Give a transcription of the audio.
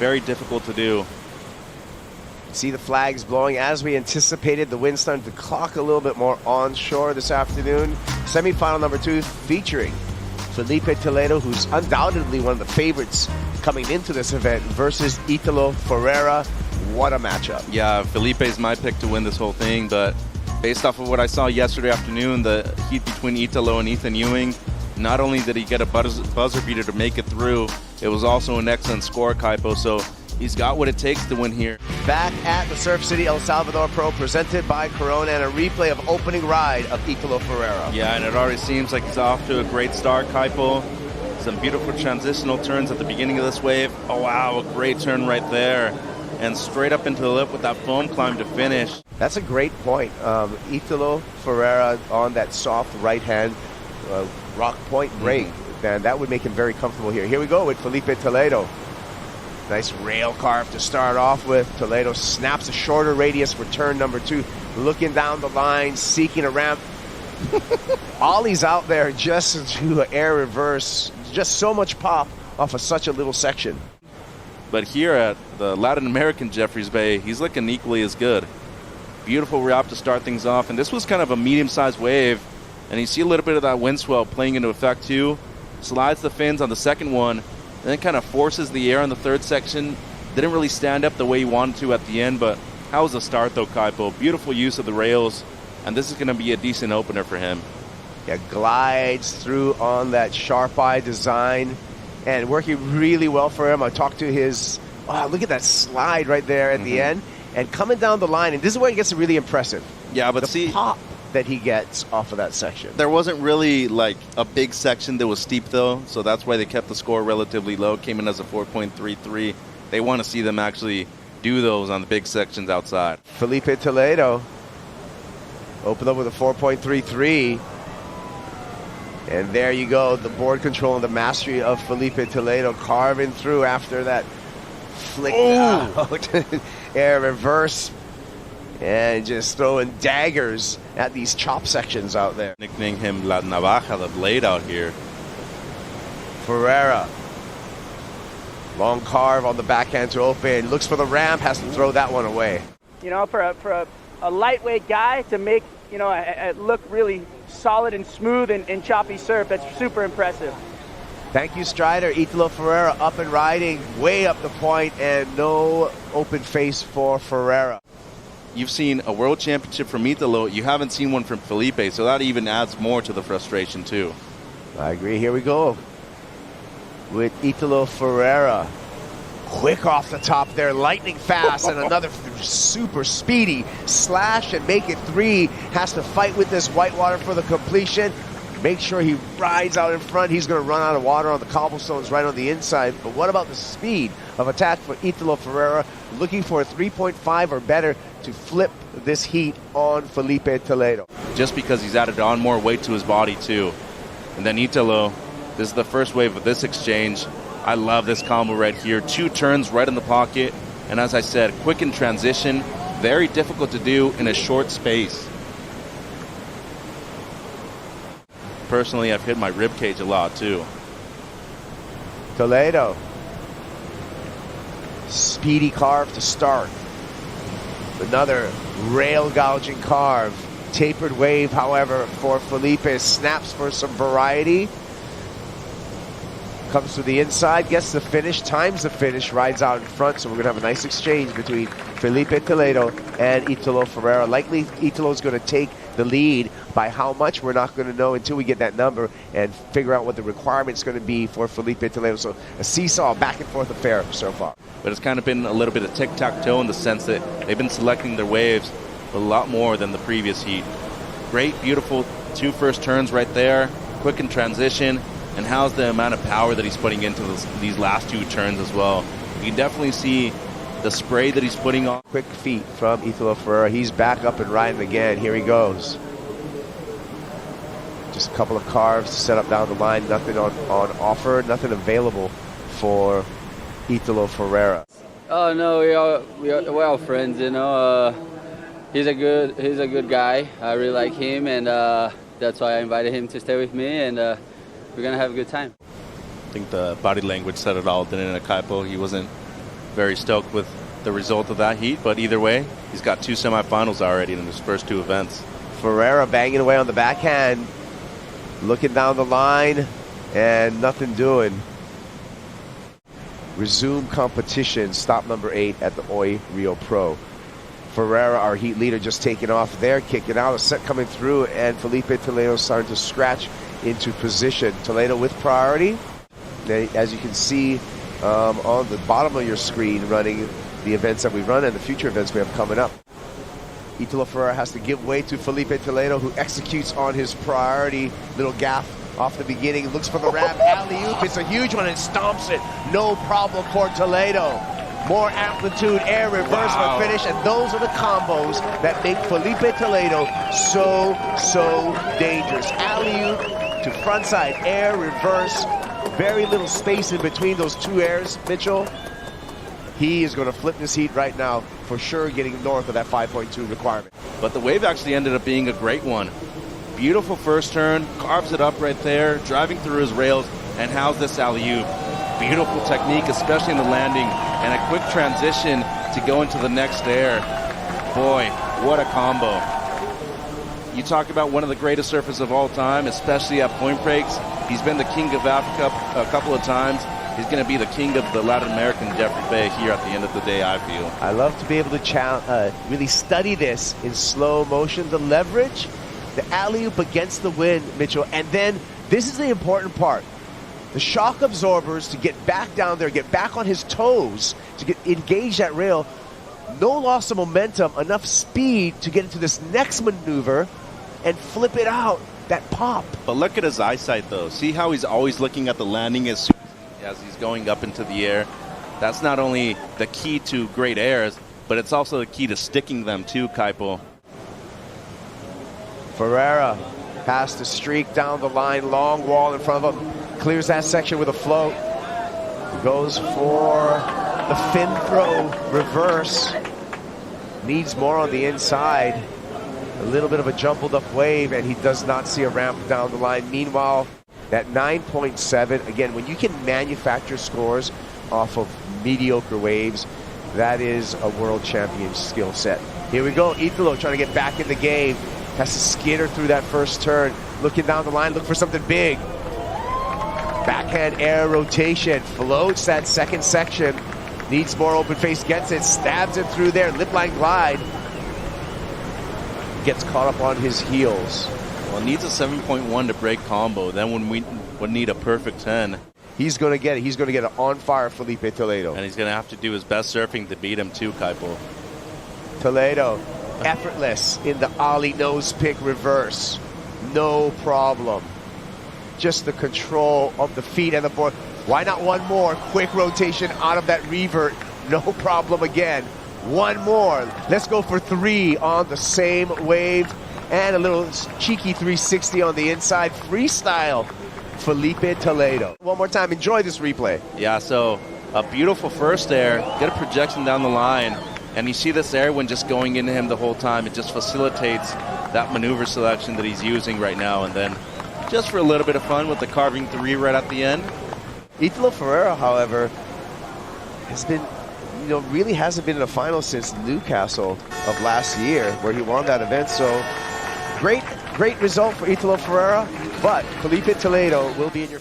Very difficult to do. See the flags blowing as we anticipated. The wind starting to clock a little bit more onshore this afternoon. Semifinal number 2 featuring Filipe Toledo, who's undoubtedly one of the favorites coming into this event, versus Italo Ferreira. What a matchup. Yeah, Filipe's my pick to win this whole thing, but based off of what I saw yesterday afternoon, the heat between Italo and Ethan Ewing, not only did he get a buzzer beater to make it through, it was also an excellent score, Kaipo, so he's got what it takes to win here. Back at the Surf City El Salvador Pro, presented by Corona, and a replay of opening ride of Italo Ferreira. Yeah, and it already seems like he's off to a great start, Kaipo. Some beautiful transitional turns at the beginning of this wave. Oh, wow, a great turn right there. And straight up into the lip with that foam climb to finish. That's a great point. Italo Ferreira on that soft right-hand rock point break. And that would make him very comfortable here. Here we go with Filipe Toledo. Nice rail carve to start off with. Toledo snaps a shorter radius for turn number 2. Looking down the line, seeking a ramp. Ollie's out there just to do an air reverse. Just so much pop off of such a little section. But here at the Latin American Jeffreys Bay, he's looking equally as good. Beautiful wrap to start things off. And this was kind of a medium-sized wave. And you see a little bit of that wind swell playing into effect too. Slides the fins on the second one. And then kind of forces the air on the third section. Didn't really stand up the way he wanted to at the end. But how was the start though, Kaipo? Beautiful use of the rails. And this is going to be a decent opener for him. Yeah, glides through on that sharp eye design. And working really well for him. I talked to his, wow, look at that slide right there at the end. And coming down the line, and this is where it gets really impressive. Yeah, but the pop that he gets off of that section. There wasn't really like a big section that was steep though, so that's why they kept the score relatively low. Came in as a 4.33. They want to see them actually do those on the big sections outside. Filipe Toledo opened up with a 4.33. And there you go, the board control and the mastery of Filipe Toledo carving through after that flick out. Air reverse. And just throwing daggers at these chop sections out there. Nicknamed him La Navaja, the blade out here. Ferreira. Long carve on the backhand to open. Looks for the ramp, has to throw that one away. You know, for a lightweight guy to make, you know, it look really solid and smooth and choppy surf, that's super impressive. Thank you, Strider. Italo Ferreira up and riding, way up the point, and no open face for Ferreira. You've seen a world championship from Italo. You haven't seen one from Filipe, so that even adds more to the frustration, too. I agree. Here we go with Italo Ferreira. Quick off the top there, lightning fast, and another super speedy slash and make it 3. Has to fight with this whitewater for the completion. Make sure he rides out in front. He's going to run out of water on the cobblestones right on the inside. But what about the speed of attack for Italo Ferreira? Looking for a 3.5 or better to flip this heat on Filipe Toledo. Just because he's added on more weight to his body, too. And then Italo, this is the first wave of this exchange. I love this combo right here. 2 turns right in the pocket. And as I said, quick in transition. Very difficult to do in a short space. Personally, I've hit my rib cage a lot too. Toledo. Speedy carve to start. Another rail gouging carve. Tapered wave, however, for Filipe. Snaps for some variety. Comes to the inside, gets the finish, times the finish, rides out in front. So we're going to have a nice exchange between Filipe Toledo and Italo Ferreira. Likely Italo's going to take the lead. By how much, we're not going to know until we get that number and figure out what the requirement's going to be for Filipe Toledo. So a seesaw, back and forth affair so far. But it's kind of been a little bit of tic-tac-toe in the sense that they've been selecting their waves a lot more than the previous heat. Great, beautiful 2 first turns right there. Quick in transition. And how's the amount of power that he's putting into these last 2 turns as well. You can definitely see the spray that he's putting on. Quick feet from Italo Ferreira. He's back up and riding again. Here he goes. Just a couple of carves to set up down the line. Nothing on offer. Nothing available for Italo Ferreira. Oh no, we're all friends. You know, he's a good guy. I really like him, and that's why I invited him to stay with me, and we're gonna have a good time. I think the body language said it all, didn't it, Kaipo? He wasn't very stoked with the result of that heat, but either way, he's got 2 semifinals already in his first 2 events. Ferreira banging away on the backhand, looking down the line, and nothing doing. Resume competition, stop number 8 at the Oi Rio Pro. Ferreira, our heat leader, just taking off there, kicking out, a set coming through, and Filipe Toledo starting to scratch into position. Toledo with priority. As you can see on the bottom of your screen, running the events that we run and the future events we have coming up. Italo Ferreira has to give way to Filipe Toledo, who executes on his priority. Little gaff off the beginning, looks for the wrap, alley-oop, it's a huge one and stomps it. No problem for Toledo. More amplitude, air reverse for finish, and those are the combos that make Filipe Toledo so dangerous. Alley-oop to frontside, air reverse, very little space in between those 2 airs, Mitchell. He is going to flip this heat right now, for sure getting north of that 5.2 requirement. But the wave actually ended up being a great one. Beautiful first turn, carves it up right there, driving through his rails, and how's this alley-oop? Beautiful technique, especially in the landing, and a quick transition to go into the next air. Boy, what a combo. You talk about one of the greatest surfers of all time, especially at point breaks. He's been the king of Africa a couple of times. He's going to be the king of the Latin American Jeffrey Bay here at the end of the day, I feel. I love to be able to really study this in slow motion. The leverage, the alley-oop against the wind, Mitchell, and then this is the important part. The shock absorbers to get back down there, get back on his toes, to engage that rail. No loss of momentum, enough speed to get into this next maneuver and flip it out, that pop. But look at his eyesight, though. See how he's always looking at the landing as he's going up into the air. That's not only the key to great airs, but it's also the key to sticking them too, Kaipo. Ferreira has to streak down the line, long wall in front of him, clears that section with a float, goes for the fin throw reverse, needs more on the inside, a little bit of a jumbled up wave, and he does not see a ramp down the line. Meanwhile, that 9.7, again, when you can manufacture scores off of mediocre waves, that is a world champion skill set. Here we go, Italo trying to get back in the game, has to skitter through that first turn, looking down the line, look for something big. Backhand air rotation, floats that second section, needs more open face, gets it, stabs it through there, lip line glide, gets caught up on his heels. Well, it needs a 7.1 to break combo. Then we would need a perfect 10. He's going to get it. He's going to get an on-fire Filipe Toledo. And he's going to have to do his best surfing to beat him too, Kaipo. Toledo, effortless in the ollie nose pick reverse. No problem. Just the control of the feet and the board. Why not one more? Quick rotation out of that revert. No problem again. One more. Let's go for 3 on the same wave. And a little cheeky 360 on the inside. Freestyle, Filipe Toledo. One more time, enjoy this replay. Yeah, so a beautiful first air, get a projection down the line, and you see this air wind just going into him the whole time. It just facilitates that maneuver selection that he's using right now. And then just for a little bit of fun with the carving 3 right at the end. Italo Ferreira, however, has been, really hasn't been in a final since Newcastle of last year, where he won that event. So great result for Italo Ferreira, but Filipe Toledo will be in your